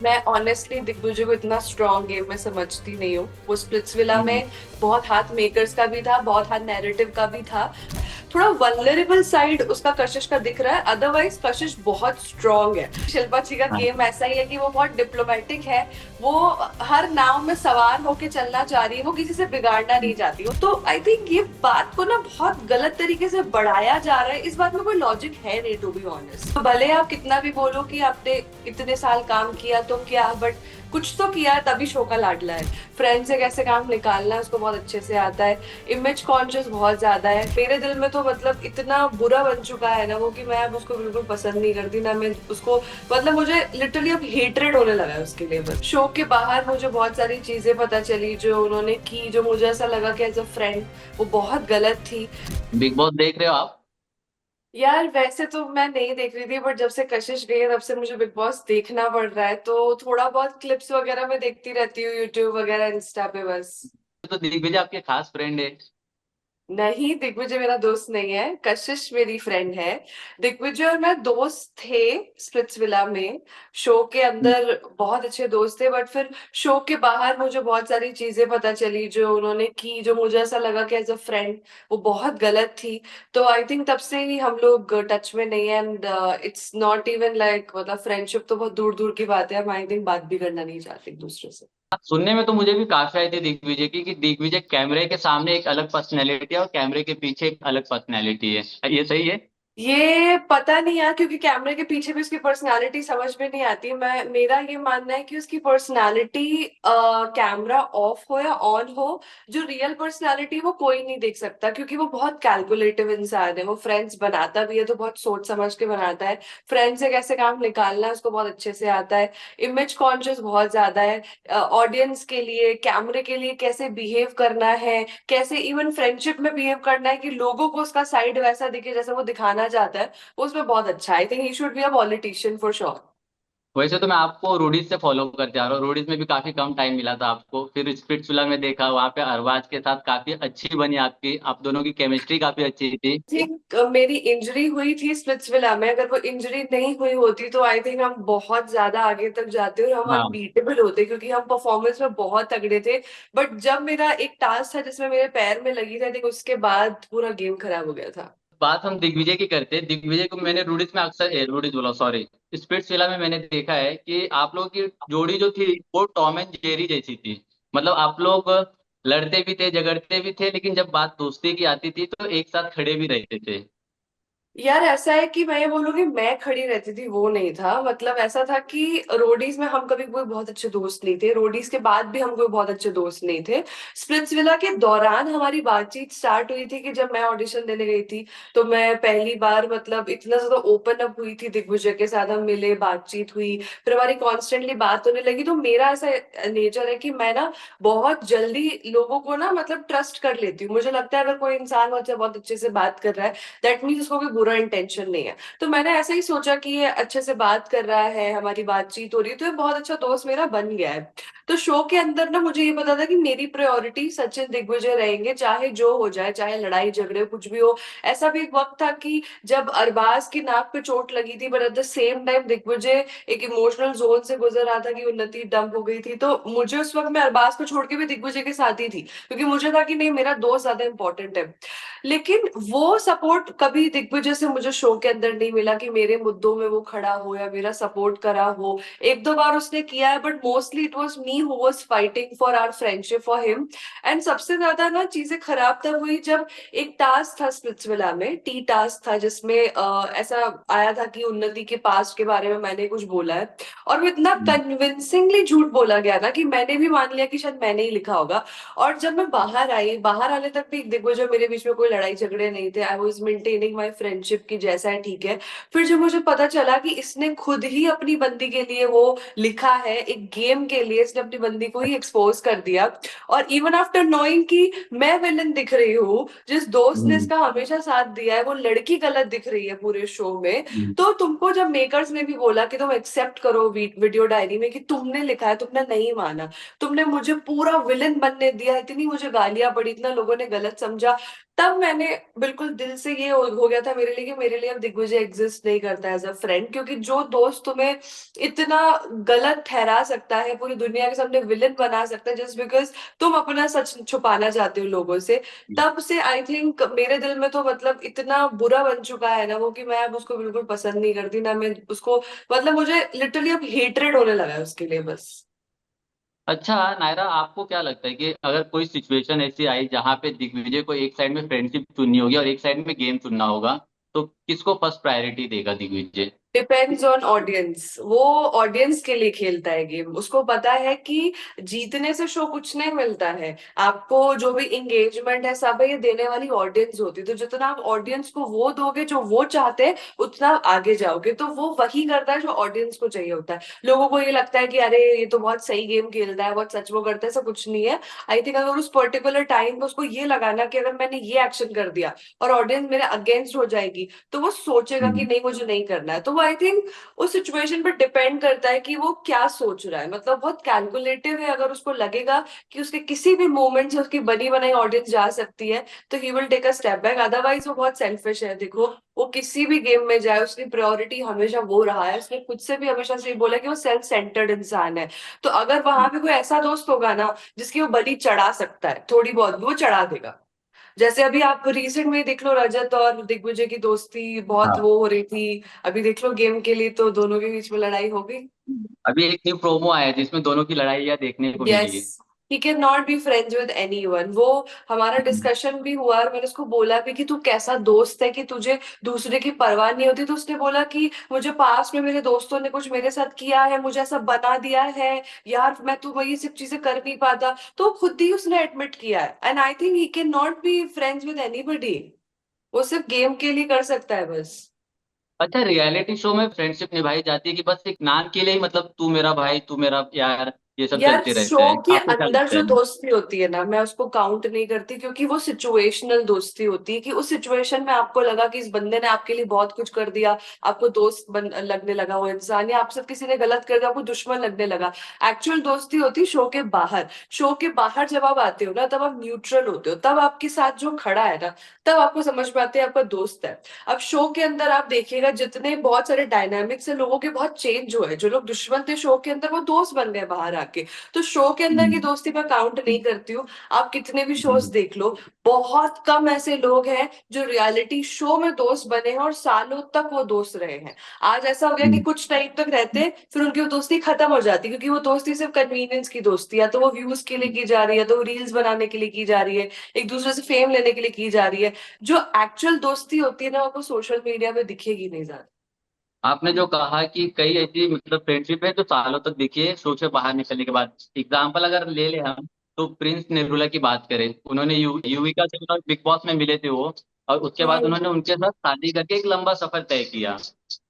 मैं ऑनेस्टली दिग्विजय को इतना स्ट्रॉन्ग गेम में समझती नहीं हूँ। वो स्प्लिट्सविला हम्म। में बहुत हाथ मेकर्स का भी था, बहुत हाथ नैरेटिव का भी था। थोड़ा वल्नरेबल साइड उसका कशिश का दिख रहा है, अदरवाइज कशिश बहुत स्ट्रॉन्ग है। शिल्पा जी का हाँ। गेम ऐसा ही है कि वो बहुत डिप्लोमेटिक है। वो हर नाव में सवार होके चलना चाह रही है, वो किसी से बिगाड़ना नहीं चाहती हो। तो आई थिंक ये बात को ना बहुत गलत तरीके से बढ़ाया जा रहा है। इस बात में कोई लॉजिक है नहीं, टू बी ऑनेस्ट। तो भले आप कितना भी बोलो कि आपने इतने साल काम किया तो क्या, बट कुछ तो किया है तभी शो का लाडला है। फ्रेंड से कैसे काम निकालना है उसको बहुत अच्छे से आता है। इमेज कॉन्शियस बहुत ज्यादा है। मेरे दिल में तो मतलब इतना बुरा बन चुका है ना वो, कि मैं अब उसको बिल्कुल पसंद नहीं करती ना। मैं उसको मतलब मुझे लिटरली अब हेटरेड होने लगा है उसके लिए। बस शो के बाहर मुझे बहुत सारी चीजें पता चली जो उन्होंने की, जो मुझे ऐसा लगा कि एज अ फ्रेंड वो बहुत गलत थी। बिग बॉस देख रहे हो आप? यार वैसे तो मैं नहीं देख रही थी, बट जब से कशिश गई है तब से मुझे बिग बॉस देखना पड़ रहा है। तो थोड़ा बहुत क्लिप्स वगैरह मैं देखती रहती हूँ, यूट्यूब वगैरह, इंस्टा पे बस। तो दिग्विजय आपके खास फ्रेंड है। नहीं, दिग्विजय मेरा दोस्त नहीं है, कशिश मेरी फ्रेंड है। दिग्विजय और मैं दोस्त थे स्प्लिट्सविला में। शो के अंदर बहुत अच्छे दोस्त थे, बट फिर शो के बाहर मुझे बहुत सारी चीजें पता चली जो उन्होंने की, जो मुझे ऐसा लगा कि एज अ फ्रेंड वो बहुत गलत थी। तो आई थिंक तब से ही हम लोग टच में नहीं है। And it's not even like, मतलब फ्रेंडशिप तो बहुत दूर दूर की बात है। हम आई थिंक बात भी करना नहीं चाहते एक दूसरे से। सुनने में तो मुझे भी काफी आई थी दिग्विजय की कि दिग्विजय कैमरे के सामने एक अलग पर्सनैलिटी है और कैमरे के पीछे एक अलग पर्सनैलिटी है, ये सही है? ये पता नहीं यार, क्योंकि कैमरे के पीछे भी उसकी पर्सनालिटी समझ में नहीं आती। मैं मेरा ये मानना है कि उसकी पर्सनालिटी कैमरा ऑफ हो या ऑन हो, जो रियल पर्सनालिटी वो कोई नहीं देख सकता, क्योंकि वो बहुत कैलकुलेटिव इंसान है। वो फ्रेंड्स बनाता भी है तो बहुत सोच समझ के बनाता है। फ्रेंड्स से कैसे काम निकालना है उसको बहुत अच्छे से आता है। इमेज कॉन्शियस बहुत ज्यादा है। ऑडियंस के लिए, कैमरे के लिए कैसे बिहेव करना है, कैसे इवन फ्रेंडशिप में बिहेव करना है कि लोगों को उसका साइड वैसा दिखे जैसा वो दिखाना चाहता है, वो उसमें बहुत अच्छा है। I think he should be a politician for sure. वैसे तो मैं आपको रोडीज से फॉलो करते आ रहा हूँ। रोडीज में भी काफी कम टाइम मिला था आपको, फिर स्पिट्सविला में देखा, वहां पे अरबाज के साथ काफी अच्छी बनी आपकी, आप दोनों की केमिस्ट्री काफी अच्छी थी। थिंक मेरी इंजरी हुई थी स्पिट्सविला में। अगर वो इंजरी नहीं हुई होती तो आई थिंक हम बहुत ज्यादा आगे तक जाते और हम हाँ। अनबीटेबल होते, क्योंकि हम परफॉर्मेंस में बहुत तगड़े थे। बट जब मेरा एक टास्क था जिसमें मेरे पैर में लगी थी, आई थिंक उसके बाद पूरा गेम खराब हो गया था। बात हम दिग्विजय की करते हैं। दिग्विजय को मैंने रूडीज में अक्सर रूडीज बोला, सॉरी, स्पिट्सविला में मैंने देखा है कि आप लोगों की जोड़ी जो थी वो टॉम एंड जेरी जैसी थी। मतलब आप लोग लड़ते भी थे, झगड़ते भी थे, लेकिन जब बात दोस्ती की आती थी तो एक साथ खड़े भी रहते थे। यार ऐसा है कि मैं ये बोलूंगी, मैं खड़ी रहती थी वो नहीं था। मतलब ऐसा था कि रोडीज में हम कभी कोई बहुत अच्छे दोस्त नहीं थे, रोडीज के बाद भी हम कोई बहुत अच्छे दोस्त नहीं थे। स्प्लिट्सविला के दौरान हमारी बातचीत स्टार्ट हुई थी कि जब मैं ऑडिशन देने गई थी, तो मैं पहली बार मतलब इतना ज्यादा ओपन अप हुई थी दिग्विजय के साथ। हम मिले, बातचीत हुई, फिर हमारी कॉन्स्टेंटली बात होने लगी। तो मेरा ऐसा नेचर है कि मैं ना बहुत जल्दी लोगों को ना मतलब ट्रस्ट कर लेती हूँ। मुझे लगता है अगर कोई इंसान मुझसे बहुत अच्छे से बात कर रहा है, दैट मीन्स उसको कोई बुरा इंटेंशन नहीं है। तो मैंने ऐसे ही सोचा कि ये अच्छे से बात कर रहा है, हमारी बातचीत हो रही है, तो ये बहुत अच्छा दोस्त मेरा बन गया है। तो शो के अंदर ना मुझे ये पता था कि मेरी प्रायोरिटी सचिन दिग्विजय रहेंगे, चाहे जो हो जाए, चाहे लड़ाई झगड़े कुछ भी हो। ऐसा भी एक वक्त था कि जब अरबाज की नाक पे चोट लगी थी, but at the same time Digvijay एक इमोशनल जोन से गुजर रहा था कि उन्नति डंप हो गई थी। तो मुझे उस वक्त, मैं अरबाज को छोड़ के भी दिग्विजय के साथ ही थी, क्योंकि मुझे था कि नहीं, मेरा दोस्त ज्यादा इंपॉर्टेंट है। लेकिन वो सपोर्ट कभी दिग्विजय से मुझे शो के अंदर नहीं मिला कि मेरे मुद्दों में वो खड़ा हो या मेरा सपोर्ट करा हो। एक दो बार उसने किया है, but mostly it was me who was fighting for our friendship for him. And सबसे ज्यादा ना चीजें खराब तब हुई जब एक टास्क था स्प्लिट्सविला में, टी टास्क था, जिसमें ऐसा आया था कि उन्नति के पास्ट के बारे में मैंने कुछ बोला है, और वो इतना कन्विंसिंगली झूठ बोला गया ना कि मैंने भी मान लिया कि शायद मैंने ही लिखा होगा। और जब मैं बाहर आई, बाहर आने तक भी दिग्विजय, मेरे बीच में कोई लड़ाई झगड़े नहीं थे। I was maintaining my friendship की जैसा है ठीक है। फिर जब मुझे पता चला कि इसने खुद ही अपनी बंदी के लिए वो लिखा है, एक गेम के लिए इसने अपनी बंदी को ही एक्सपोज कर दिया। और इवन आफ्टर नोइंग कि मैं विलन दिख रही हूँ, जिस दोस्त ने हम्म। इसका हमेशा साथ दिया है वो लड़की गलत दिख रही है पूरे शो में। हम्म। तो तुमको जब मेकर्स ने भी बोला कि तुम एक्सेप्ट करो वीडियो डायरी में कि तुमने लिखा है, तुमने नहीं माना, तुमने मुझे पूरा विलन बनने दिया, इतनी मुझे गालियां पड़ी, इतना लोगों ने गलत समझा, तब मैंने बिल्कुल दिल से ये हो गया था मेरे लिए कि मेरे लिए अब दिग्विजय एग्जिस्ट नहीं करता एज अ फ्रेंड, क्योंकि जो दोस्त तुम्हें इतना गलत ठहरा सकता है, पूरी दुनिया के सामने विलन बना सकता है जस्ट बिकॉज तुम अपना सच छुपाना चाहते हो लोगों से, तब से आई थिंक मेरे दिल में तो मतलब इतना बुरा बन चुका है ना वो, कि मैं अब उसको बिल्कुल पसंद नहीं करती ना मैं उसको, मतलब मुझे लिटरली अब हेट्रेड होने लगा है उसके लिए बस। अच्छा नायरा, आपको क्या लगता है कि अगर कोई सिचुएशन ऐसी आई जहां पे दिग्विजय को एक साइड में फ्रेंडशिप चुननी होगी और एक साइड में गेम चुनना होगा, तो किसको फर्स्ट प्रायोरिटी देगा दिग्विजय? डिपेंड्स ऑन ऑडियंस, वो ऑडियंस के लिए खेलता है गेम, उसको पता है कि जीतने से शो कुछ नहीं मिलता है आपको, जो भी इंगेजमेंट है सब है ये देने वाली ऑडियंस होती है, तो जितना आप ऑडियंस को वो दोगे जो वो चाहते हैं उतना आप आगे जाओगे, तो वो वही करता है जो ऑडियंस को चाहिए होता है। लोगों को ये लगता है कि अरे ये तो बहुत सही गेम खेलता है, बहुत सच वो करता है, ऐसा कुछ नहीं है। आई थिंक अगर उस पर्टिकुलर टाइम में उसको ये लगाना कि अगर मैंने ये एक्शन कर दिया और ऑडियंस मेरे अगेंस्ट हो जाएगी, तो वो सोचेगा कि हम्म। नहीं मुझे नहीं करना है, तो वो आई थिंक उस सिचुएशन पर डिपेंड करता है कि वो क्या सोच रहा है, मतलब बहुत कैलकुलेटिव है, अगर उसको लगेगा कि उसके किसी भी मोमेंट से उसकी बनी बनाई ऑडियंस जा सकती है तो he will take a step back, otherwise वो बहुत सेल्फिश है। देखो वो किसी भी गेम में जाए उसकी प्रायोरिटी हमेशा वो रहा है, उसने खुद से भी हमेशा से ये बोला कि वो सेल्फ सेंटर्ड इंसान है, तो अगर वहां पे कोई ऐसा दोस्त होगा ना जिसकी वो बलि चढ़ा सकता है थोड़ी बहुत, वो चढ़ा देगा। जैसे अभी आप रिसेंट में ही देख लो रजत और दिग्विजय की दोस्ती बहुत हाँ। वो हो रही थी, अभी देख लो गेम के लिए तो दोनों के बीच में लड़ाई हो गई। अभी एक न्यू प्रोमो आया है जिसमें दोनों की लड़ाइयाँ देखने को यस, मिली। He can not be friends with anyone, वो हमारा डिस्कशन भी हुआ और मैंने उसको बोला भी कि तू कैसा दोस्त है कि तुझे दूसरे की परवाह नहीं होती, तो उसने बोला कि मुझे पास्ट में मेरे दोस्तों ने कुछ मेरे साथ किया है, मुझे ऐसा बना दिया है यार, मैं तो ये सब चीजें कर नहीं पाता, तो खुद ही उसने एडमिट किया है, and I think he can not be friends with anybody, वो सिर्फ गेम के लिए कर सकता है बस। अच्छा, रियलिटी शो में फ्रेंडशिप निभाई जाती है कि बस एक नाम के लिए ही, मतलब तू मेरा भाई तू मेरा यार, ये सब यार चलते रहता शो है? के आपको क्या अंदर लगता जो है? दोस्ती होती है ना मैं उसको काउंट नहीं करती, क्योंकि वो सिचुएशनल दोस्ती होती है, कि उस सिचुएशन में आपको लगा कि इस बंदे ने आपके लिए बहुत कुछ कर दिया, आपको लगने लगा वो इंसान, या आपसे किसी ने गलत कर दिया आपको दुश्मन लगने लगा। एक्चुअल दोस्ती होती है शो के बाहर, शो के बाहर जब आप आते हो ना तब आप न्यूट्रल होते हो, तब आपके साथ जो खड़ा है ना तब आपको समझ में आते हैं आपका दोस्त है। अब शो के अंदर आप देखिएगा जितने बहुत सारे डायनामिक्स है लोगों के बहुत चेंज हुए, जो लोग दुश्मन थे शो के अंदर वो दोस्त बन गए बाहर आके, तो शो के अंदर की हम्म। दोस्ती मैं काउंट नहीं करती हूँ। आप कितने भी शोज देख लो, बहुत कम ऐसे लोग हैं जो रियलिटी शो में दोस्त बने हैं और सालों तक वो दोस्त रहे हैं। आज ऐसा हो गया कि हम्म। कुछ टाइम तक रहते हैं फिर उनकी वो दोस्ती खत्म हो जाती है, क्योंकि वो दोस्ती सिर्फ कन्वीनियंस की दोस्ती है, तो वो व्यूज के लिए की जा रही है, तो वो रील्स बनाने के लिए की जा रही है, एक दूसरे से फेम लेने के लिए की जा रही है, जो एक्चुअल दोस्ती होती है ना वो सोशल मीडिया पे दिखेगी नहीं ज्यादा। आपने जो कहा कि कई ऐसी मतलब फ्रेंडशिप है जो सालों तक देखिए शो से बाहर निकलने के बाद, एग्जाम्पल अगर ले ले हम, तो प्रिंस नेरुला की बात करें, उन्होंने युविका से उन्होंने बिग बॉस में मिले थे वो, और उसके बाद हम्म। उन्होंने उनके साथ शादी करके एक लंबा सफर तय किया।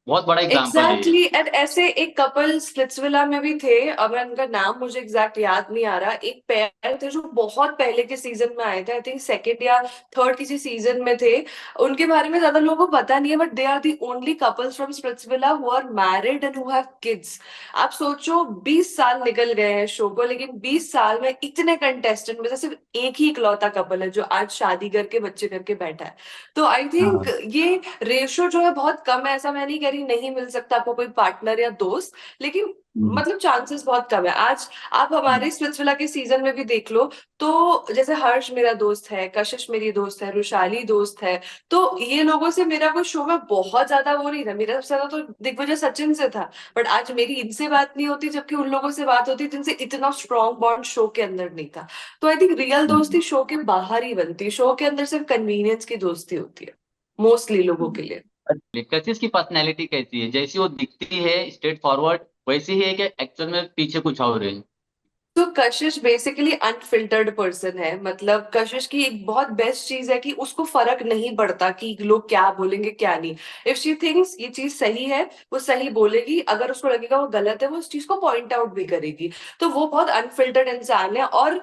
बहुत बड़ा एग्जाम्पल है ये। एग्जैक्टली एंड ऐसे एक कपल स्प्लिट्सविला में भी थे, अब उनका नाम मुझे एग्जैक्ट याद नहीं आ रहा, एक पेयर थे जो बहुत पहले के सीजन में आए थे, आई थिंक सेकंड या थर्ड किसी सीजन में थे, उनके बारे में ज्यादा लोगों को पता नहीं है, but they are the only couples from Splitsvilla who are married and who have kids. आप सोचो 20 साल निकल गए हैं शो को, लेकिन 20 साल में इतने कंटेस्टेंट में से सिर्फ एक ही इकलौता कपल है जो आज शादी करके बच्चे करके बैठा है, तो आई थिंक हाँ। ये रेशो जो है बहुत कम है, ऐसा मैं नहीं कह रही नहीं मिल सकता आपको कोई पार्टनर या दोस्त, लेकिन हम्म। मतलब चांसेस बहुत कम है आज। आप हमारे स्पिट्सविला के सीजन में भी देख लो, तो जैसे हर्ष मेरा दोस्त है, कशिश मेरी दोस्त है, रुशाली दोस्त है, तो ये लोगों से मेरा कोई शो में बहुत ज्यादा वो नहीं था, मेरा सबसे ज्यादा तो दिग्विजय सचिन से था, बट आज मेरी इनसे बात नहीं होती जबकि उन लोगों से बात होती जिनसे इतना स्ट्रॉन्ग बॉन्ड शो के अंदर नहीं था। तो आई थिंक रियल दोस्ती शो के बाहर ही बनती है, शो के अंदर सिर्फ कन्वीनियंस की दोस्ती होती है मोस्टली लोगों के लिए। कशिश की पर्सनैलिटी कैसी है? जैसी वो दिखती है स्ट्रेट फॉरवर्ड, वैसी ही है कि एक्चुअल में पीछे कुछ और है? तो कशिश बेसिकली अनफिल्टर्ड पर्सन है, मतलब कशिश की एक बहुत बेस्ट चीज है कि उसको फर्क नहीं पड़ता कि लोग क्या बोलेंगे क्या नहीं, इफ शी थिंक्स ये चीज सही है वो सही बोलेगी, अगर उसको लगेगा वो गलत है वो उस चीज को पॉइंट आउट भी करेगी, तो वो बहुत अनफिल्टर्ड इंसान है। और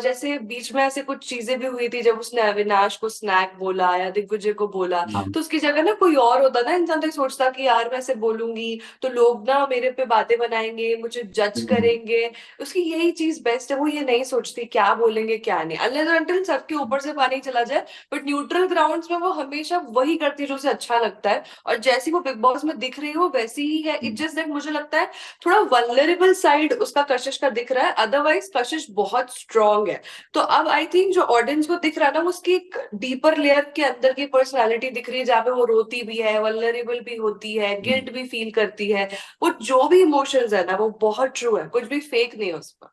जैसे बीच में ऐसे कुछ चीजें भी हुई थी जब उसने अविनाश को स्नैक बोला या दिग्विजय को बोला, हाँ। तो उसकी जगह ना कोई और होता ना इंसान, तो ये सोचता कि यार मैं ऐसे बोलूंगी तो लोग ना मेरे पे बातें बनाएंगे मुझे जज हम्म। करेंगे, उसकी यही चीज बेस्ट है, वो ये नहीं सोचती क्या बोलेंगे क्या नहीं, अनलेस अनटिल सबके ऊपर से पानी चला जाए। बट न्यूट्रल ग्राउंड्स में वो हमेशा वही करती है जो उसे अच्छा लगता है, और जैसी वो बिग बॉस में दिख रही है वो वैसी ही है। इट जस्ट दैट मुझे लगता है थोड़ा वल्नरेबल साइड उसका कशिश का दिख रहा है, अदरवाइज कशिश बहुत स्ट्रांग है। तो अब आई थिंक जो ऑडियंस को दिख रहा है ना, वो उसकी एक डीपर लेयर के अंदर की पर्सनालिटी दिख रही है, जहाँ पे वो रोती भी है, वल्नरेबल भी होती है, गिल्ट भी फील करती है। वो जो भी इमोशंस है ना, वो बहुत ट्रू है, कुछ भी फेक नहीं है उसमें।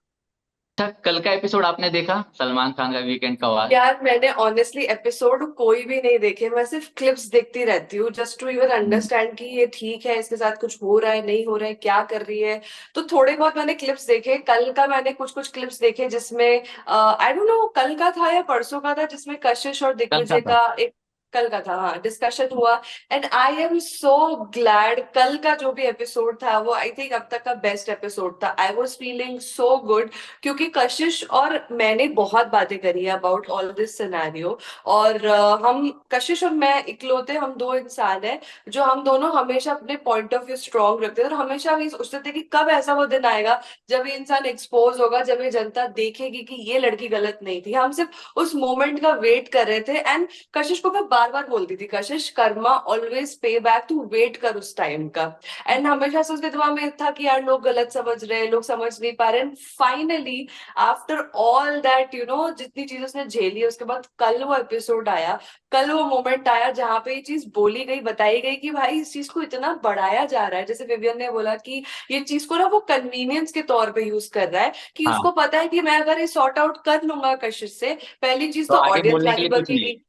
अच्छा, कल का एपिसोड आपने देखा, सलमान खान का वीकेंड का वार? यार मैंने ऑनेस्टली एपिसोड कोई भी नहीं देखे, मैं सिर्फ क्लिप्स देखती रहती हूँ, जस्ट टू इवन अंडरस्टैंड कि ये ठीक है, इसके साथ कुछ हो रहा है नहीं हो रहा है, क्या कर रही है। तो थोड़े बहुत मैंने क्लिप्स देखे, कल का मैंने कुछ कुछ क्लिप्स देखे जिसमें आई डोंट नो कल का था या परसों का था, जिसमें कशिश और कल का दिग्विजय था। का एक, कल का था हाँ, डिस्कशन हुआ। And I am so glad, कल का जो भी एपिसोड था वो आई थिंक अब तक का बेस्ट एपिसोड था। I was feeling so good, क्योंकि कशिश और मैंने बहुत बातें करी है अबाउट ऑल दिस सिनेरियो। और हम कशिश और मैं इकलौते हम दो इंसान हैं जो हम दोनों हमेशा अपने पॉइंट ऑफ व्यू स्ट्रांग रखते हैं, और हमेशा हम ये सोचते थे कि कब ऐसा वो दिन आएगा जब ये इंसान एक्सपोज होगा, जब ये जनता देखेगी कि ये लड़की गलत नहीं थी। हम सिर्फ उस मोमेंट का वेट कर रहे थे। एंड कशिश को मैं बार बार बोलती थी, कशिश कर्मा ऑलवेज पे बैक, तू वेट कर उस टाइम का। एंड हमेशा से उसके दिमाग में था कि यार लोग गलत समझ रहे हैं, लोग समझ नहीं पा रहे। And finally after all that you know, जितनी चीज उसने झेली है, उसके बाद कल वो एपिसोड आया, कल वो मोमेंट आया जहां पे ये चीज बोली गई, बताई गई कि भाई इस चीज को इतना बढ़ाया जा रहा है। जैसे विवियन ने बोला कि ये चीज को ना वो कन्वीनियंस के तौर पे यूज कर रहा है, कि हाँ, उसको पता है कि मैं अगर ये सॉर्ट आउट कर लूंगा कशिश से, पहली चीज तो तो आगे ऑडियंस बोलने के गाली लिए कुछ नहीं। बकेगी।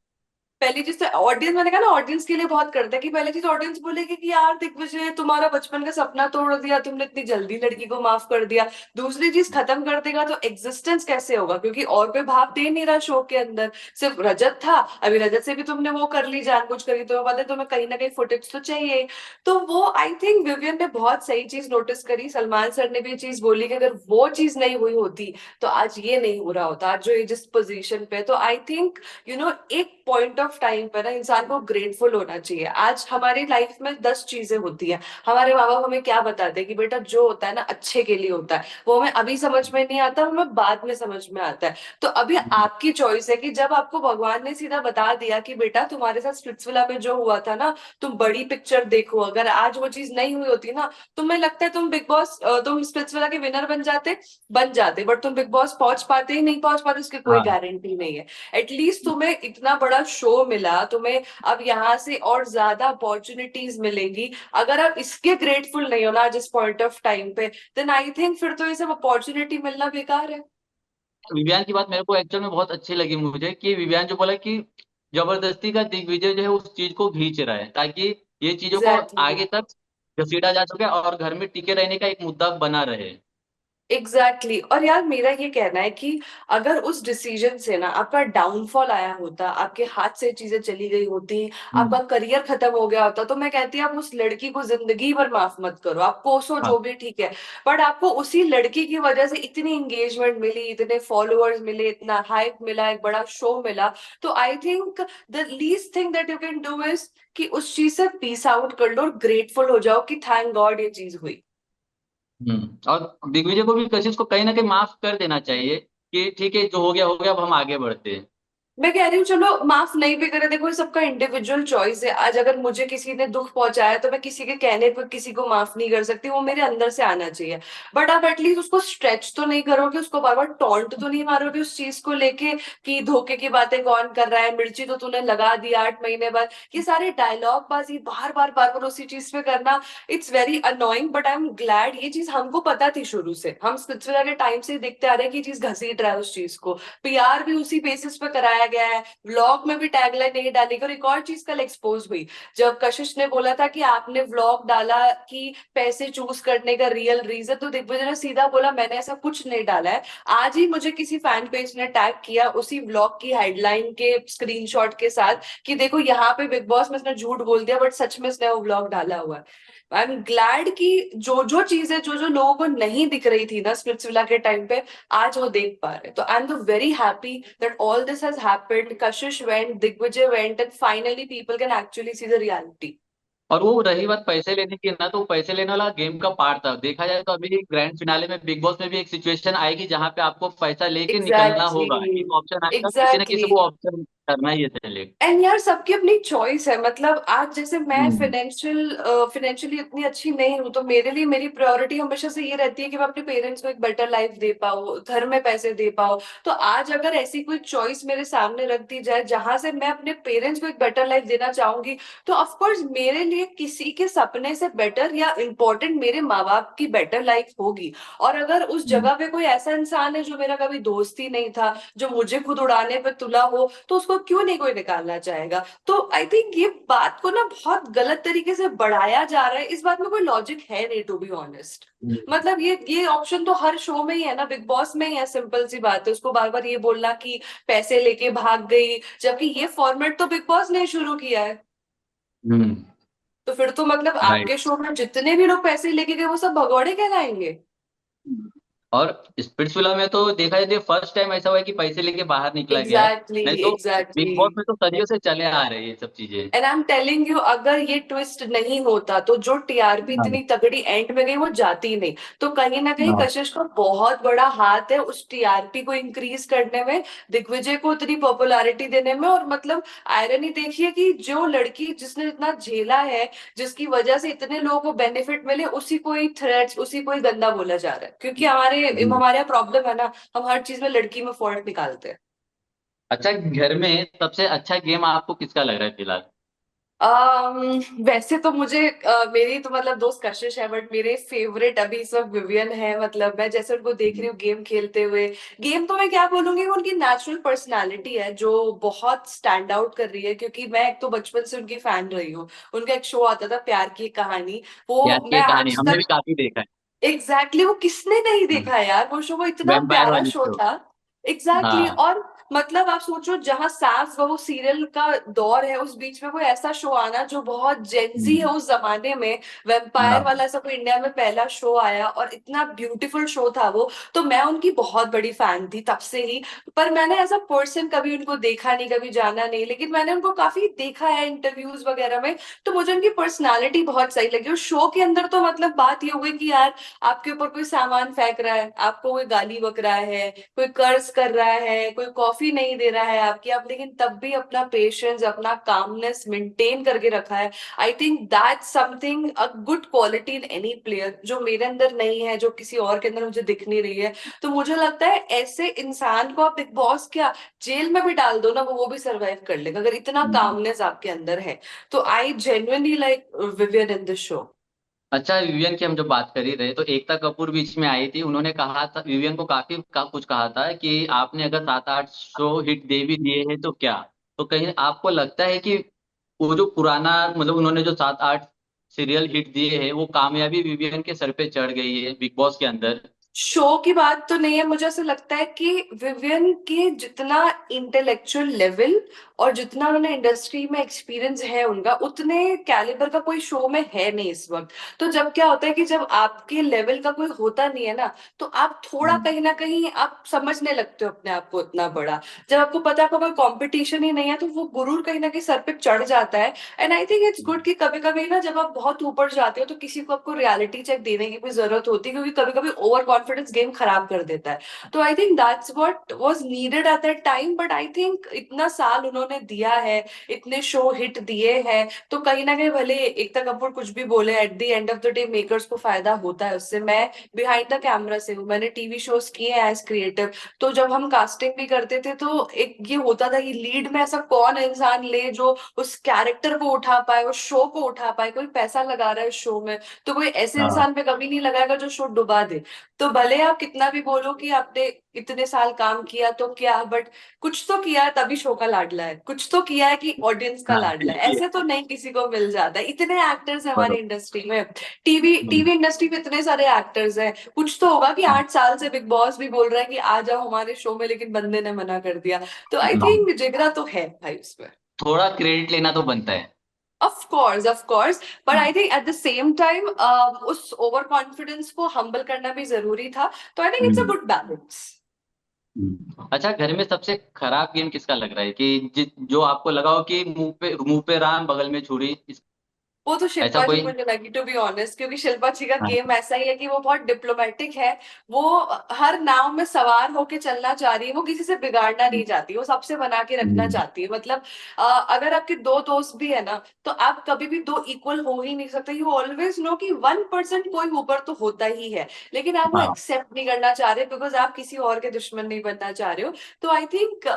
पहली चीज तो ऑडियंस, मैंने कहा ना ऑडियंस के लिए बहुत करता है, कि पहली चीज ऑडियंस बोलेगी कि यार दिग्विजय तुम्हारा बचपन का सपना तोड़ दिया, तुमने इतनी जल्दी लड़की को माफ कर दिया। दूसरी चीज खत्म कर देगा तो एग्जिस्टेंस कैसे होगा, क्योंकि और कोई भाव दे नहीं रहा शो के अंदर, सिर्फ रजत था। अभी रजत से भी तुमने वो कर ली, जानबूझ करी, तुम्हें पता है तुम्हें कहीं ना कहीं फुटेज तो चाहिए। तो वो आई थिंक विवियन ने बहुत सही चीज नोटिस करी, सलमान सर ने भी ये चीज बोली कि अगर वो चीज नहीं हुई होती तो आज ये नहीं हो रहा होता, आज जो ये जिस पोजीशन पे। तो आई थिंक यू नो एक पॉइंट ऑफ टाइम पर ना इंसान को ग्रेटफुल होना चाहिए। आज हमारी लाइफ में 10 चीजें होती हैं, हमारे माँ बाप हमें क्या बताते हैं कि बेटा जो होता है ना अच्छे के लिए होता है, वो हमें अभी समझ में नहीं आता, हमें बाद में समझ में आता है। तो अभी आपकी चॉइस है कि जब आपको भगवान ने सीधा बता दिया कि बेटा तुम्हारे साथ स्पिट्सविला में जो हुआ था ना, तुम बड़ी पिक्चर देखो, अगर आज वो चीज नहीं हुई होती ना, तुम्हें लगता है तुम बिग बॉस, तुम स्पिट्सविला के विनर बन जाते, बट तुम बिग बॉस पहुंच पाते ही नहीं पहुंच पाते, उसकी कोई हाँ, गारंटी नहीं है। एटलीस्ट तुम्हें इतना बड़ा शो मिला, तुम्हें अब यहाँ से और ज्यादा अपॉर्चुनिटीज मिलेंगी। अगर आप इसके ग्रेटफुल नहीं हो ना जिस पॉइंट ऑफ टाइम पे, देन आई थिंक फिर तो ये सब अपॉर्चुनिटी मिलना बेकार है। विवियान की बात मेरे को एक्चुअल में बहुत अच्छी लगी मुझे, कि विवियान जो बोला कि जबरदस्ती का दिग्विजय जो है उस चीज को खींच रहा है, ताकि ये चीजों को एग्जैक्टली। आगे तक घसीटा जा सके और घर में टिके रहने का एक मुद्दा बना रहे। Exactly exactly. और यार मेरा ये कहना है कि अगर उस डिसीजन से ना आपका डाउनफॉल आया होता, आपके हाथ से चीजें चली गई होती, हम्म। आपका करियर खत्म हो गया होता, तो मैं कहती आप उस लड़की को जिंदगी भर माफ मत करो, आप कोसो हाँ। जो भी ठीक है। बट आपको उसी लड़की की वजह से इतनी एंगेजमेंट मिली, इतने फॉलोअर्स मिले, इतना हाइप मिला, एक बड़ा शो मिला। तो I think the least thing that you can do is कि उस चीज से पीस आउट कर लो और ग्रेटफुल हो जाओ कि थैंक गॉड ये चीज हुई। और दिग्विजय को भी कशिश को कहीं ना कहीं माफ कर देना चाहिए, कि ठीक है जो हो गया, अब हम आगे बढ़ते हैं। मैं कह रही हूँ चलो माफ नहीं भी करे, देखो ये सबका इंडिविजुअल चॉइस है। आज अगर मुझे किसी ने दुख पहुंचाया तो मैं किसी के कहने पर किसी को माफ नहीं कर सकती, वो मेरे अंदर से आना चाहिए। बट आप एटलीस्ट उसको स्ट्रेच तो नहीं करोगे, उसको बार बार टॉन्ट तो नहीं मारोगे उस चीज को लेके कि धोखे की बातें कौन कर रहा है, मिर्ची तो तूने लगा दी 8 महीने बाद। ये सारे डायलॉग बाजी बार बार उसी चीज पे करना, it's very annoying. But I am glad ये चीज हमको पता थी शुरू से, हम स्पिट्सविला के टाइम से देखते आ रहे हैं कि ये चीज घसीट रहा है उस चीज को। पीआर भी उसी बेसिस पे कराया गया है, व्लॉग में भी टैगलाइन नहीं डाली। और एक और चीज कल एक्सपोज हुई, जब कशिश ने बोला था कि आपने व्लॉग डाला कि पैसे चूज करने का रियल रीजन, तो दिग्विजय ने सीधा बोला मैंने ऐसा कुछ नहीं डाला है। आज ही मुझे किसी फैन पेज ने टैग किया उसी व्लॉग की हेडलाइन के स्क्रीनशॉट के साथ कि देखो यहाँ पे बिग बॉस में इसने झूठ बोल दिया, बट सच में इसने वो व्लॉग डाला हुआ है। आई एम ग्लैड कि जो जो चीजें जो जो लोगों को नहीं दिख रही थी ना स्पिट्सविला के टाइम पे, आज वो देख पा रहे। तो I am very happy that all this has happened, Kashish went, Digvijay went, and finally people can actually see the reality. और वो रही बात पैसे लेने की ना, तो पैसे लेने वाला गेम का पार्ट था। देखा जाए तो अभी ग्रैंड फिनाले में बिग बॉस में भी एक सिचुएशन आएगी जहां पे आपको पैसा लेके निकलना एग्जैक्टली, होगा। एक ऑप्शन आएगा, किसी ना किसी एग्जैक्टली। को ऑप्शन करना ही है सेलेक्ट। एंड यार सबकी अपनी चॉइस है। मतलब आज जैसे मैं हम्म। फाइनेंशियली इतनी अच्छी नहीं हूँ, तो मेरे लिए मेरी प्रायोरिटी हमेशा से ये रहती है कि मैं अपने पेरेंट्स को एक बेटर लाइफ दे पाऊँ, घर में पैसे दे पाऊँ। तो आज अगर ऐसी कोई चॉइस मेरे सामने रख दी जाए जहां से मैं अपने पेरेंट्स को एक बेटर लाइफ देना चाहूंगी, तो ऑफ कोर्स मेरे लिए किसी के सपने से बेटर या इम्पोर्टेंट मेरे माँ बाप की बेटर लाइफ होगी। और अगर उस हम्म। जगह पे कोई ऐसा इंसान है जो मेरा कभी दोस्त ही नहीं था, जो मुझे खुद उड़ाने पे तुला हो, तो उसको क्यों नहीं कोई निकालना चाहेगा। तो आई थिंक ये बात को ना बहुत गलत तरीके से बढ़ाया जा रहा है। इस बात में कोई लॉजिक है नहीं, टू बी ऑनेस्ट। हम्म। मतलब ये ऑप्शन तो हर शो में ही है ना, बिग बॉस में ही है। सिंपल सी बात है, उसको बार बार ये बोलना कि पैसे लेके भाग गई, जबकि ये फॉर्मेट तो बिग बॉस ने शुरू किया है। हम्म। तो फिर तो मतलब राइट। आपके शो में जितने भी लोग पैसे लेके गए वो सब भगौड़े कहलाएंगे। और स्पिरिट्सविला में तो देखा जाए फर्स्ट टाइम ऐसा हुआ है कि पैसे लेके बाहर निकला गया है। एग्जैक्टली, नहीं तो एग्जैक्टली। बिग बॉस में तो सदियों से चले आ रहे हैं ये सब चीजें। And I am telling you, अगर ये ट्विस्ट नहीं होता तो जो टीआरपी हाँ। इतनी तगड़ी एंड में गई वो जाती नहीं। तो कहीं ना कहीं हाँ। कशिश का बहुत बड़ा हाथ है उस टीआरपी को इंक्रीज करने में, दिग्विजय को उतनी पॉपुलैरिटी देने में। और मतलब आयरनी देखिए कि जो लड़की जिसने इतना झेला है, जिसकी वजह से इतने लोगों को बेनिफिट मिले, उसी को ही थ्रेट्स, उसी को ही गंदा बोला जा रहा है। क्योंकि हम्म। हमारे यहाँ प्रॉब्लम है ना, हम हर चीज में लड़की में फॉल्ट निकालते हैं। अच्छा, घर में सबसे अच्छा गेम आपको किसका लग रहा है फिलहाल? वैसे तो मुझे मेरी तो मतलब दोस्त कशिश है, बट मेरे फेवरेट अभी इस वक्त विवियन है। मतलब मैं जैसे उनको देख रही हूँ गेम खेलते हुए, गेम तो मैं क्या बोलूंगी, वो उनकी नेचुरल पर्सनालिटी है जो बहुत स्टैंड आउट कर रही है। क्योंकि मैं एक तो बचपन से उनकी फैन रही हूँ। उनका एक शो आता था प्यार की एक कहानी, यार वो की मैं कहानी आज हमने भी तक। काफी देखा एग्जैक्टली वो किसने नहीं है। देखा है यार, वो इतना वेम्पायर प्यारा वाली शो शो। था। एग्जैक्टली। हाँ। और मतलब आप सोचो, जहां सास बहू सीरियल का दौर है, उस बीच में कोई ऐसा शो आना जो बहुत जेंजी है हम्म। उस जमाने में, वेम्पायर हाँ। वाला ऐसा कोई इंडिया में पहला शो आया, और इतना ब्यूटीफुल शो था वो। तो मैं उनकी बहुत बड़ी फैन थी तब से ही। पर मैंने एज अ पर्सन कभी उनको देखा नहीं, कभी जाना नहीं, लेकिन मैंने उनको काफी देखा है इंटरव्यूज वगैरह में। तो मुझे उनकी पर्सनालिटी बहुत सही लगी। और शो के अंदर तो मतलब बात ये हो गई कि यार आपके ऊपर कोई सामान फेंक रहा है, आपको कोई गाली बक रहा है, कोई कर्ज कर रहा है, कोई कॉफी नहीं दे रहा है आपकी, आप लेकिन तब भी अपना पेशेंस, अपना कामनेस मेंटेन करके रखा है। आई think that something a good quality in any player, जो मेरे अंदर नहीं है, जो किसी और के अंदर मुझे दिख नहीं रही है। तो मुझे लगता है ऐसे इंसान को आप बिग बॉस क्या, जेल में भी डाल दो ना, वो भी सरवाइव कर लेगा, अगर इतना हम्म। कामनेस आपके अंदर है। तो I genuinely like Vivian in this show. अच्छा, विवियन की हम जब बात कर ही रहे तो एकता कपूर बीच में आई थी। उन्होंने कहा था, विवियन को काफी कुछ कहा था कि आपने अगर 7-8 शो हिट दे भी दिए हैं तो क्या। तो कहीं आपको लगता है कि वो जो पुराना, मतलब उन्होंने जो 7-8 सीरियल हिट दिए हैं वो कामयाबी विवियन के सर पे चढ़ गई है बिग बॉस के अंदर? शो की बात तो नहीं है, मुझे ऐसा लगता है कि विवियन के जितना इंटेलेक्चुअल लेवल और जितना उन्होंने इंडस्ट्री में एक्सपीरियंस है उनका, उतने कैलिबर का कोई शो में है नहीं इस वक्त। तो जब क्या होता है कि जब आपके लेवल का कोई होता नहीं है ना, तो आप थोड़ा हम्म। कहीं ना कहीं आप समझने लगते हो अपने आप को इतना बड़ा। जब आपको पता है आपका कोई कंपटीशन ही नहीं है, तो वो गुरूर कहीं ना कहीं सर पे चढ़ जाता है। And I think it's good कि कभी कभी ना जब आप बहुत ऊपर जाते हो तो किसी को आपको रियलिटी चेक देने की भी जरूरत होती है, क्योंकि कभी कभी ओवर कॉन्फिडेंस गेम खराब कर देता है। तो आई think that's what was needed at that time. But I think इतना साल उन्होंने दिया है, इतने शो हिट दिए हैं, तो कहीं ना कहीं भले एकता कपूर कुछ भी बोले, at the end of the day makers को फायदा होता है उससे। मैं बिहाइंड द कैमरा से हूँ, मैंने टीवी शोज किए हैं एज क्रिएटिव। तो जब हम कास्टिंग भी करते थे तो एक ये होता था कि लीड में ऐसा कौन इंसान ले जो उस कैरेक्टर को उठा पाए, उस शो को उठा पाए। कोई पैसा लगा रहा है उस शो में, तो कोई ऐसे हाँ। इंसान पे कभी नहीं लगाएगा जो शो डुबा दे। तो भले आप कितना भी बोलो कि आपने इतने साल काम किया तो क्या, बट कुछ तो किया है तभी शो का लाडला है, कुछ तो किया है कि ऑडियंस का हाँ, लाडला है। कुछ किया। ऐसे तो नहीं किसी को मिल जाता है। इतने एक्टर्स हैं हमारी बरोबर। इंडस्ट्री में, टीवी हम्म। टीवी इंडस्ट्री में इतने सारे एक्टर्स हैं। कुछ तो होगा कि 8 साल से बिग बॉस भी बोल रहा है कि आ जाओ हमारे शो में, लेकिन बंदे ने मना कर दिया। तो आई हाँ, थिंक जिगरा तो है भाई उसमें। थोड़ा क्रेडिट लेना तो बनता है। Of course, of course. But I think eight the same time उस ओवर कॉन्फिडेंस को हम्बल करना भी जरूरी था। तो I think it's a hmm. Good balance. अच्छा, घर में सबसे खराब गेम किसका लग रहा है कि जो आपको लगा हो कि मुंह पे राम बगल में छुरी? वो तो ऐसा शिल्पा जी कोई? मुझे लगी, टू बी ऑनेस्ट, क्योंकि शिल्पा जी का हाँ। गेम ऐसा ही है कि वो बहुत डिप्लोमेटिक है। वो हर नाव में सवार होके चलना चाह रही है, वो किसी से बिगाड़ना नहीं चाहती, वो सबसे बना के रखना हम्म। चाहती है। मतलब अगर आपके दो दोस्त भी है ना, तो आप कभी भी दो इक्वल हो ही नहीं सकते। यू ऑलवेज नो कि 1% कोई ऊपर तो होता ही है, लेकिन आप वो हाँ। एक्सेप्ट नहीं करना चाह रहे बिकॉज आप किसी और के दुश्मन नहीं बनना चाह रहे हो। तो आई थिंक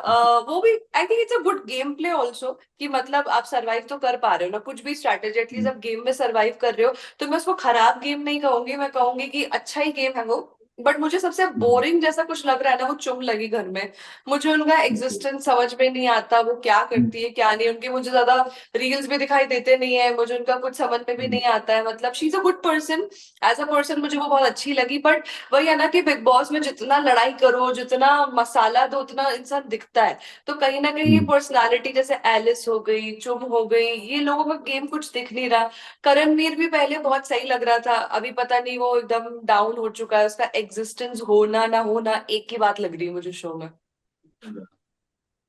वो भी, I think it's a good game play also, कि मतलब आप सरवाइव तो कर पा रहे हो ना कुछ भी स्ट्रैटेजी, एटलीस्ट आप गेम में सरवाइव कर रहे हो। तो मैं उसको खराब गेम नहीं कहूंगी, मैं कहूंगी कि अच्छा ही गेम है वो। बट मुझे सबसे बोरिंग जैसा कुछ लग रहा है ना, वो चुम लगी घर में। मुझे उनका एग्जिस्टेंस समझ में नहीं आता, वो क्या करती है क्या नहीं, उनके मुझे ज्यादा रील्स भी दिखाई देते नहीं है, मुझे उनका कुछ समझ में भी नहीं आता है। मतलब she is a good person, as a person मुझे वो बहुत अच्छी लगी। बट वही है ना कि बिग बॉस में जितना लड़ाई करो, जितना मसाला दो, उतना इंसान दिखता है। तो कहीं ना कहीं ये पर्सनालिटी जैसे एलिस हो गई, चुम हो गई, ये लोगों का गेम कुछ दिख नहीं रहा। करणवीर भी पहले बहुत सही लग रहा था, अभी पता नहीं वो एकदम डाउन हो चुका है, उसका एग्जिस्टेंस होना ना होना एक ही बात लग रही है मुझे शो में।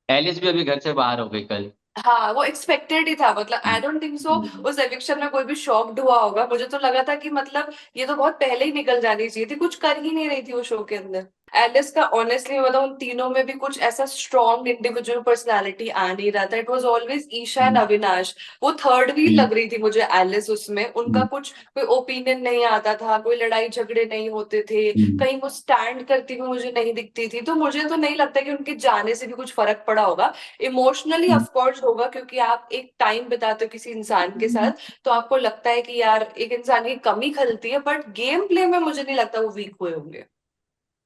एलिस भी अभी घर से बाहर हो गई कल। हाँ वो एक्सपेक्टेड ही था, मतलब आई डोंट थिंक सो उस एविक्शन में कोई भी शॉक्ड हुआ होगा। मुझे तो लगा था कि मतलब ये तो बहुत पहले ही निकल जानी चाहिए थी, कुछ कर ही नहीं रही थी वो शो के अंदर। एलिस का ऑनेस्टली मैं बताऊं, उन तीनों में भी कुछ ऐसा स्ट्रॉन्ग इंडिविजुअल पर्सनालिटी आ नहीं रहा था। It was always Isha and Avinash. वो थर्ड व्हील लग रही थी मुझे एलिस उसमें, उनका कुछ कोई ओपिनियन नहीं आता था, कोई लड़ाई झगड़े नहीं होते थे, कहीं वो स्टैंड करती हुई मुझे नहीं दिखती थी। तो मुझे तो नहीं लगता कि उनके जाने से भी कुछ फर्क पड़ा होगा। इमोशनली ऑफ कोर्स होगा, क्योंकि आप एक टाइम बिताते हो किसी इंसान के साथ, तो आपको लगता है कि यार एक इंसान की कमी खलती है। बट गेम प्ले में मुझे नहीं लगता वो वीक हुए होंगे।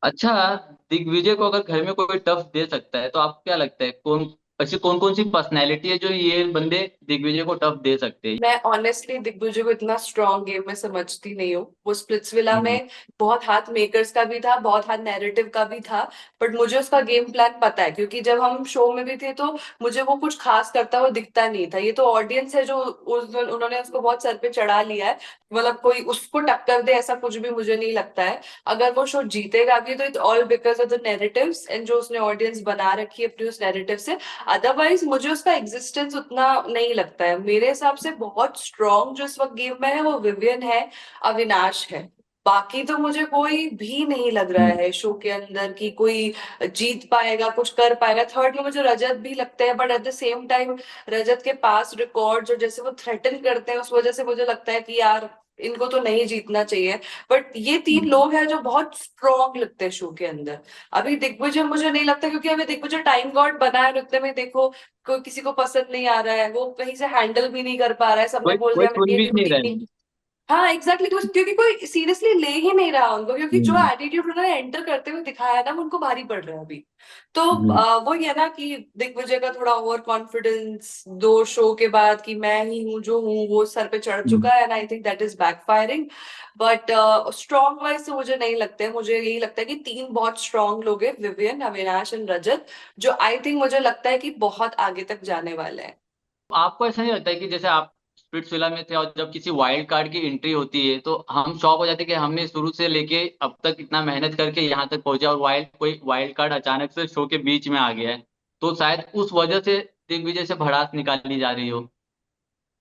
अच्छा, दिग्विजय को अगर घर में कोई टफ दे सकता है तो आपको क्या लगता है कौन, ऐसी कौन कौन सी पर्सनैलिटी है जो ये बंदे दिग्विजय को टफ दे सकते हैं? मैं ऑनेस्टली दिग्विजय को इतना स्ट्रॉन्ग गेम में समझती नहीं हूँ। वो स्प्लिट्सविला हम्म। में बहुत हाथ मेकर्स का भी था, बहुत हाथ नैरेटिव का भी था। बट मुझे उसका गेम प्लान पता है, क्योंकि जब हम शो में भी थे तो मुझे वो कुछ खास करता हुआ दिखता नहीं था। ये तो ऑडियंस है जो उन्होंने उसको बहुत सर पे चढ़ा लिया है। मतलब कोई उसको टक्कर दे ऐसा कुछ भी मुझे नहीं लगता है। अगर वो शो जीतेगा भी तो it's all because of the narratives and जो उसने ऑडियंस बना रखी है अपनी उस नैरेटिव से। अदरवाइज मुझे उसका एग्जिस्टेंस उतना नहीं लगता है। मेरे हिसाब से बहुत स्ट्रॉन्ग जो इस वक्त गेम में है वो विवियन है, अविनाश है। बाकी तो मुझे कोई भी नहीं लग रहा है शो के अंदर कि कोई जीत पाएगा, कुछ कर पाएगा। थर्ड में मुझे रजत भी लगता है, but at the same time Rajat के पास रिकॉर्ड जो जैसे वो थ्रेटन करते हैं, उस वजह से मुझे लगता है कि यार इनको तो नहीं जीतना चाहिए। बट ये तीन लोग हैं जो बहुत स्ट्रॉन्ग लगते हैं शो के अंदर। अभी दिग्विजय मुझे नहीं लगता, क्योंकि अभी दिग्विजय टाइम गॉड बना है नृत्य में, देखो कोई किसी को पसंद नहीं आ रहा है, वो कहीं से हैंडल भी नहीं कर पा रहा है, सबने कोई बोल कोई दिया सुन ये भी नहीं नीति रहा नहीं। है। हाँ एग्जैक्टली exactly, क्योंकि कोई सीरियसली ले ही नहीं रहा उनको, क्योंकि जो हम्म। एटीट्यूड उन्होंने एंटर करते हुए दिखाया है ना, वो उनको भारी पड़ रहा है अभी। तो हम्म। वही है ना कि दिग्विजय का थोड़ा ओवर कॉन्फिडेंस दो शो के बाद कि मैं ही हूँ जो हूँ, वो सर पे चढ़ हम्म। चुका है, and I think that is backfiring. But strong wise तो मुझे नहीं लगता है। मुझे यही लगता है कि तीन बहुत स्ट्रॉन्ग लोग हैं, विवियन, अविनाश एंड रजत, जो आई थिंक मुझे लगता है कि बहुत आगे तक जाने वाले हैं। आपको ऐसा नहीं लगता है कि जैसे आप स्प्लिट्सविला में थे और जब किसी वाइल्ड कार्ड की एंट्री होती है तो हम शॉक हो जाते हैं कि हमने शुरू से लेके अब तक इतना मेहनत करके यहाँ तक पहुंचे और कोई वाइल्ड कार्ड अचानक से शो के बीच में आ गया है, तो शायद उस वजह से दिग्विजय से भड़ास निकाली जा रही हो।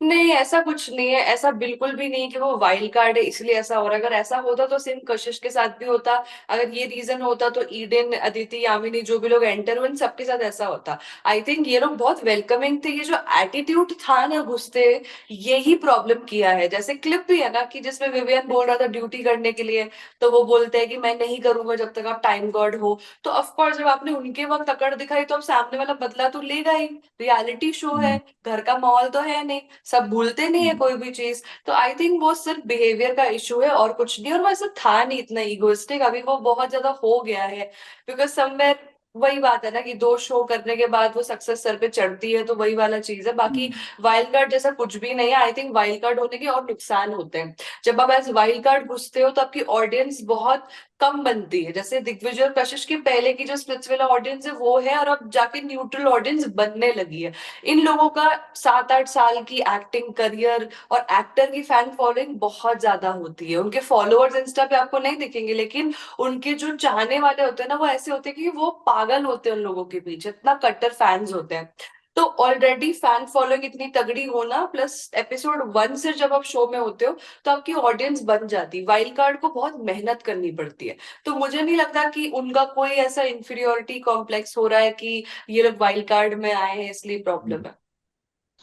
नहीं ऐसा कुछ नहीं है, ऐसा बिल्कुल भी नहीं कि वो वाइल्ड कार्ड है इसलिए ऐसा हो रहा है। अगर ऐसा होता तो सिर्फ कशिश के साथ भी होता। अगर ये रीजन होता तो ईडेन, अदिति, यामिनी, जो भी लोग एंटर हुए, इन सबके साथ ऐसा होता। आई थिंक ये लोग बहुत वेलकमिंग थे। ये जो एटीट्यूड था ना घुसते, यही प्रॉब्लम किया है। जैसे क्लिप भी है ना कि जिसमें विवियन बोल रहा था ड्यूटी करने के लिए, तो वो बोलते हैं कि मैं नहीं करूंगा जब तक आप टाइम गॉड हो। तो ऑफकोर्स जब आपने उनके वक्त अकड़ दिखाई तो अब सामने वाला बदला तो लेगा ही। रियलिटी शो है, हम्म। घर का माहौल तो है नहीं, सब भूलते नहीं है हम्म। कोई भी चीज। तो आई थिंक वो सिर्फ बिहेवियर का इशू है और कुछ नहीं। और वो ऐसा था नहीं इतना इगोइस्टिक, अभी वो बहुत ज्यादा हो गया है। बिकॉज समवेयर वही बात है ना कि दो शो करने के बाद वो सक्सेस सर पे चढ़ती है, तो वही वाला चीज है। बाकी हम्म। वाइल्ड कार्ड जैसा कुछ भी नहीं है। आई थिंक वाइल्ड कार्ड होने के और नुकसान होते हैं। जब आप एज वाइल्ड कार्ड घुसते हो तो आपकी ऑडियंस बहुत कम बनती है। जैसे दिग्विजय और कशिश की पहले की जो स्प्लिट्सविला ऑडियंस है वो है, और अब जाके न्यूट्रल ऑडियंस बनने लगी है। इन लोगों का 7-8 साल की एक्टिंग करियर और एक्टर की फैन फॉलोइंग बहुत ज्यादा होती है। उनके फॉलोअर्स इंस्टा पे आपको नहीं दिखेंगे, लेकिन उनके जो चाहने वाले होते हैं ना, वो ऐसे होते हैं कि वो पागल होते हैं उन लोगों के पीछे, इतना कट्टर फैंस होते हैं। तो ऑलरेडी फैन फॉलोइंग इतनी तगड़ी होना, प्लस एपिसोड 1 से जब आप शो में होते हो तो आपकी ऑडियंस बन जाती। वाइल्ड कार्ड को बहुत मेहनत करनी पड़ती है। तो मुझे नहीं लगता कि उनका कोई ऐसा इंफीरियोरिटी कॉम्प्लेक्स हो रहा है कि ये लोग वाइल्ड कार्ड में आए हैं इसलिए प्रॉब्लम है।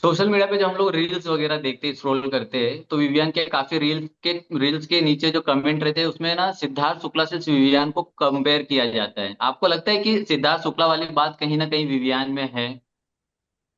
सोशल मीडिया पे जो हम लोग रील्स वगैरह देखते हैं, स्क्रॉल करते हैं, तो विवियन के काफी रील्स के नीचे जो कमेंट रहते हैं उसमें ना सिद्धार्थ शुक्ला से विवियन को कंपेयर किया जाता है। आपको लगता है कि सिद्धार्थ शुक्ला वाली बात कहीं ना कहीं विवियन में है?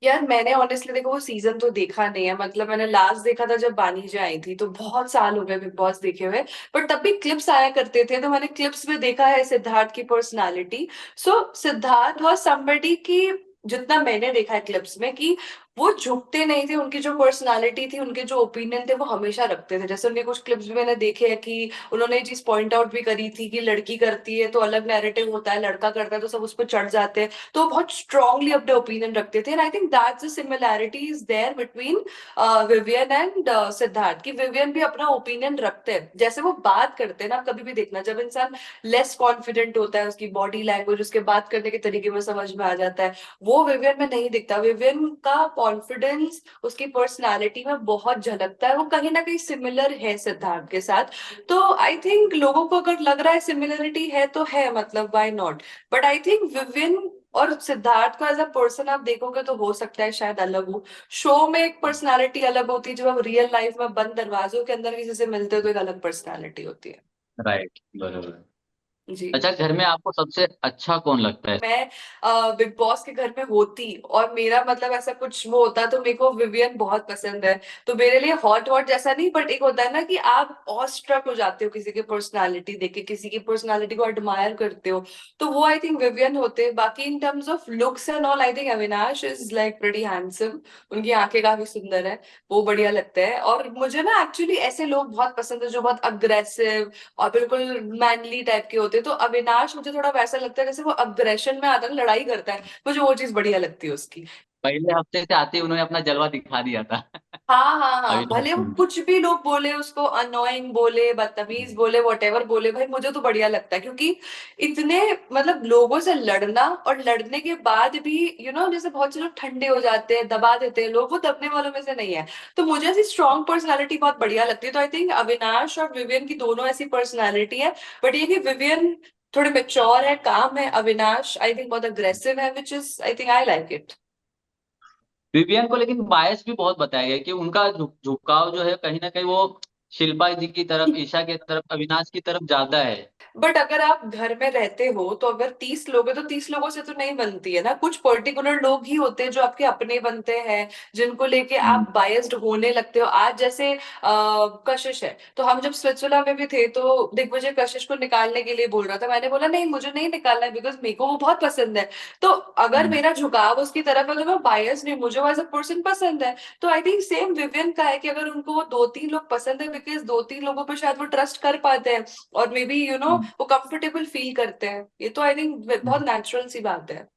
यार मैंने ऑनेस्टली देखो वो सीजन तो देखा नहीं है, मतलब मैंने लास्ट देखा था जब बानीजा आई थी, तो बहुत साल हो गए बिग बॉस देखे हुए। बट तब भी क्लिप्स आया करते थे, तो मैंने क्लिप्स में देखा है सिद्धार्थ की personality. So Siddharth was somebody की, जितना मैंने देखा है क्लिप्स में, कि वो झुकते नहीं थे। उनकी जो पर्सनालिटी थी, उनके जो ओपिनियन थे, वो हमेशा रखते थे। जैसे उनके कुछ क्लिप्स भी मैंने देखे हैं कि उन्होंने ये चीज पॉइंट आउट भी करी थी कि लड़की करती है तो अलग नैरेटिव होता है, लड़का करता है तो सब उस पर चढ़ जाते हैं। तो वो बहुत स्ट्रांगली अपने ओपिनियन रखते थे। And I think that's the similarities there between Vivian and Siddharth, कि विवियन भी अपना ओपिनियन रखते हैं। जैसे वो बात करते हैं ना, आप कभी भी देखना, जब इंसान लेस कॉन्फिडेंट होता है, उसकी बॉडी लैंग्वेज, उसके बात करने के तरीके में समझ में आ जाता है। वो विवियन में नहीं दिखता। विवियन का कॉन्फिडेंस उसकी पर्सनालिटी में बहुत झलकता है। वो कहीं ना कहीं सिमिलर है सिद्धार्थ के साथ। तो आई थिंक लोगों को अगर लग रहा है सिमिलरिटी है तो है, मतलब why not. But I think Vivian और सिद्धार्थ को एज अ पर्सन आप देखोगे तो हो सकता है शायद अलग हो। शो में एक पर्सनालिटी अलग होती है, जब आप रियल लाइफ में बंद दरवाजों के अंदर किसी से मिलते हो तो एक अलग पर्सनालिटी होती है। राइट, बरोबर। जी। अच्छा, घर में आपको सबसे अच्छा कौन लगता है? मैं बिग बॉस के घर में होती और मेरा मतलब ऐसा कुछ वो होता, तो मेरे को विवियन बहुत पसंद है। तो मेरे लिए हॉट हॉट जैसा नहीं, बट एक होता है ना कि आप ऑस्ट्रक हो जाते हो किसी की पर्सनालिटी देख के, किसी की पर्सनालिटी को एडमायर करते हो। तो वो आई थिंक विवियन होते। बाकी in terms of looks and all, I think Avinash is like pretty handsome. उनकी आंखें काफी सुंदर है, वो बढ़िया लगता है। और मुझे ना एक्चुअली ऐसे लोग बहुत पसंद है जो बहुत अग्रेसिव और बिल्कुल मैनली टाइप के होते हैं। तो अविनाश मुझे थोड़ा वैसा लगता है, जैसे वो अग्रेशन में आता है, लड़ाई करता है, मुझे वो चीज बढ़िया लगती है उसकी। पहले हफ्ते से आते ही उन्होंने अपना जलवा दिखा दिया था। हाँ हाँ हाँ, अविनाश भले वो सिंह। कुछ भी लोग बोले उसको, अनोइंग बोले, बदतमीज बोले, वॉटेवर बोले, भाई मुझे तो बढ़िया लगता है। क्योंकि इतने मतलब लोगों से लड़ना, और लड़ने के बाद भी जैसे बहुत से लोग ठंडे हो जाते हैं, दबा देते हैं लोग, वो दबने वालों में से नहीं है। तो मुझे ऐसी स्ट्रॉन्ग पर्सनालिटी बहुत बढ़िया लगती है। तो आई थिंक अविनाश और विवियन की दोनों ऐसी पर्सनालिटी है। बट ये कि विवियन थोड़े मेच्योर है, काम है। अविनाश आई थिंक बहुत अग्रेसिव है, which is I think I like it. Vivian को लेकिन बायस भी बहुत बताया गया है कि उनका झुकाव जो है कहीं ना कहीं वो शिल्पा जी की तरफ, ईशा की तरफ, अविनाश की तरफ ज्यादा है। बट अगर आप घर में रहते हो तो अगर 30 लोग हैं तो 30 लोगों से तो नहीं बनती है ना। कुछ पर्टिकुलर लोग ही होते हैं जो आपके अपने बनते हैं, जिनको लेके हम्म। आप बायस्ड होने लगते हो। आज जैसे कशिश है, तो हम जब स्विट्जरलैंड में भी थे तो दिग्विजय कशिश को निकालने के लिए बोल रहा था। मैंने बोला नहीं, मुझे नहीं निकालना है, बिकॉज मेरे को वो बहुत पसंद है। तो अगर हम्म। मेरा झुकाव उसकी तरफ है तो मैं बायस नहीं, मुझे वो एज अ पर्सन पसंद है। तो आई थिंक सेम विवियन का है कि अगर उनको वो 2-3 लोग पसंद है, बिकॉज 2-3 लोगों पर शायद वो ट्रस्ट कर पाते हैं, और मे बी वो कंफर्टेबल फील करते हैं। ये तो आई थिंक बहुत नेचुरल सी बात है।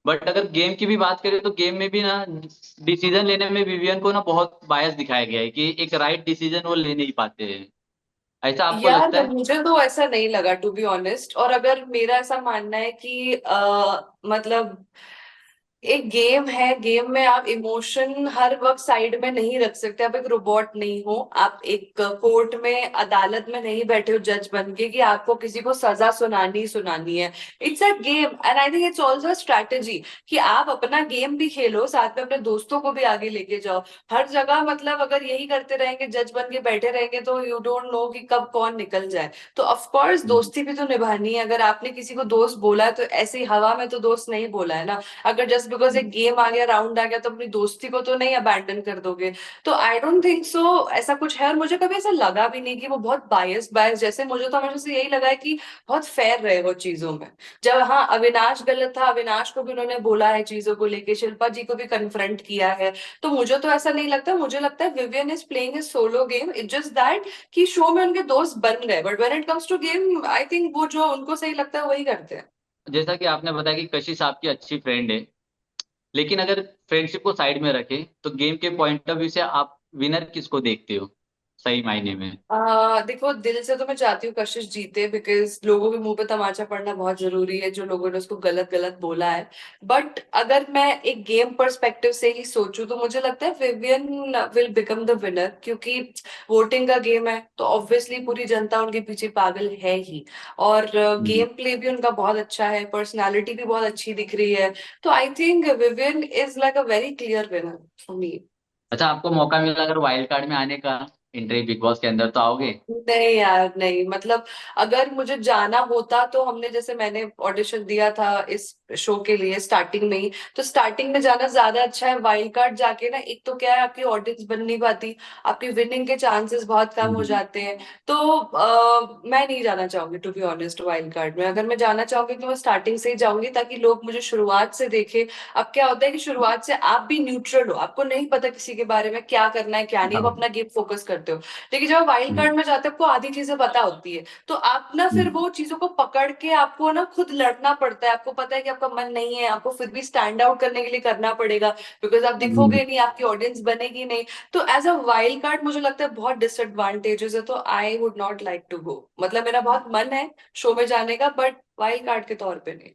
बट अगर गेम की भी बात करें तो गेम में भी ना डिसीजन लेने में विवियन को ना बहुत बायस दिखाया गया है कि एक राइट डिसीजन वो ले नहीं पाते हैं। ऐसा आपको लगता यार है? मुझे तो ऐसा नहीं लगा, टू बी ऑनेस्ट। और अगर मेरा ऐसा मानना है कि मतलब एक गेम है, गेम में आप इमोशन हर वक्त साइड में नहीं रख सकते। आप एक रोबोट नहीं हो, आप एक कोर्ट में, अदालत में नहीं बैठे हो जज बन के कि आपको किसी को सजा सुनानी ही सुनानी है। It's a game and I think it's also strategy, कि आप अपना गेम भी खेलो, साथ में अपने दोस्तों को भी आगे लेके जाओ। हर जगह मतलब अगर यही करते रहेंगे, जज बन के बैठे रहेंगे, तो यू डोंट नो कि कब कौन निकल जाए। तो ऑफ कोर्स हम्म। दोस्ती भी तो निभानी है। अगर आपने किसी को दोस्त बोला है तो ऐसे ही हवा में तो दोस्त नहीं बोला है ना। अगर जस्ट बिकॉज एक गेम आ गया, राउंड आ गया, तो अपनी दोस्ती को तो नहीं अबैंडन कर दोगे। तो आई डोंट थिंक सो ऐसा कुछ है। और मुझे कभी ऐसा लगा भी नहीं कि वो बहुत बायस बायस, जैसे मुझे तो हमेशा से यही लगा है कि बहुत फेयर रहे वो चीजों में। जब हाँ अविनाश गलत था, अविनाश को भी उन्होंने बोला है चीजों को लेके, शिल्पा जी को भी कन्फ्रंट किया है। तो मुझे तो ऐसा नहीं लगता। मुझे लगता है Vivian is playing a solo game, it just that कि शो में उनके दोस्त बन गए, but when it comes to game I think वो जो उनको सही लगता है वही करते हैं। जैसा कि आपने बताया कि कशिश आपकी अच्छी फ्रेंड है, लेकिन अगर फ्रेंडशिप को साइड में रखें तो गेम के पॉइंट ऑफ व्यू से आप विनर किसको देखते हो? सही मायने में। देखो, दिल से तो मैं चाहती हूँ कशिश जीते, बिकॉज लोगों के मुंह पे तमाचा पड़ना बहुत जरूरी है जो लोगों ने उसको गलत गलत बोला है। बट अगर मैं एक गेम पर्सपेक्टिव से ही सोचूं तो मुझे लगता है Vivian will become the winner, क्योंकि वोटिंग का गेम है तो ऑब्वियसली पूरी जनता उनके पीछे पागल है ही। और हम्म। गेम प्ले भी उनका बहुत अच्छा है, पर्सनालिटी भी बहुत अच्छी दिख रही है। तो I think Vivian is like a very clear winner for me. अच्छा, आपको मौका मिला अगर वाइल्ड कार्ड में आने का, एंट्री बिग बॉस के अंदर, तो आओगे? नहीं यार, नहीं, मतलब अगर मुझे जाना होता तो हमने, जैसे मैंने ऑडिशन दिया था इस शो के लिए स्टार्टिंग में ही, तो स्टार्टिंग में जाना ज्यादा अच्छा है। वाइल्ड कार्ड जाके ना, एक तो क्या है, आपकी ऑडियंस बन नहीं पाती, आपकी विनिंग के चांसेस बहुत कम हो हम्म। जाते हैं। तो मैं नहीं जाना चाहूंगी to be honest wild card में। अगर मैं जाना चाहूंगी तो मैं स्टार्टिंग से ही जाऊंगी, ताकि लोग मुझे शुरुआत से देखे। अब क्या होता है कि शुरुआत से आप भी न्यूट्रल हो, आपको नहीं पता किसी के बारे में क्या करना है क्या नहीं, आप हाँ। अपना गेम फोकस करते हो। लेकिन जब वाइल्ड हम्म। कार्ड में जाते हैं आपको आधी चीजें पता होती है, तो आप ना फिर हम्म। वो चीजों को पकड़ के आपको ना खुद लड़ना पड़ता है। आपको पता है कि आपका मन नहीं है, आपको फिर भी स्टैंड आउट करने के लिए करना पड़ेगा, बिकॉज आप हम्म। दिखोगे नहीं, आपकी ऑडियंस बनेगी नहीं। तो एज अ वाइल्ड कार्ड मुझे लगता है बहुत डिसएडवांटेजेस है, तो I would not like to go. मतलब मेरा बहुत मन है शो में जाने का, बट वाइल्ड कार्ड के तौर पे नहीं।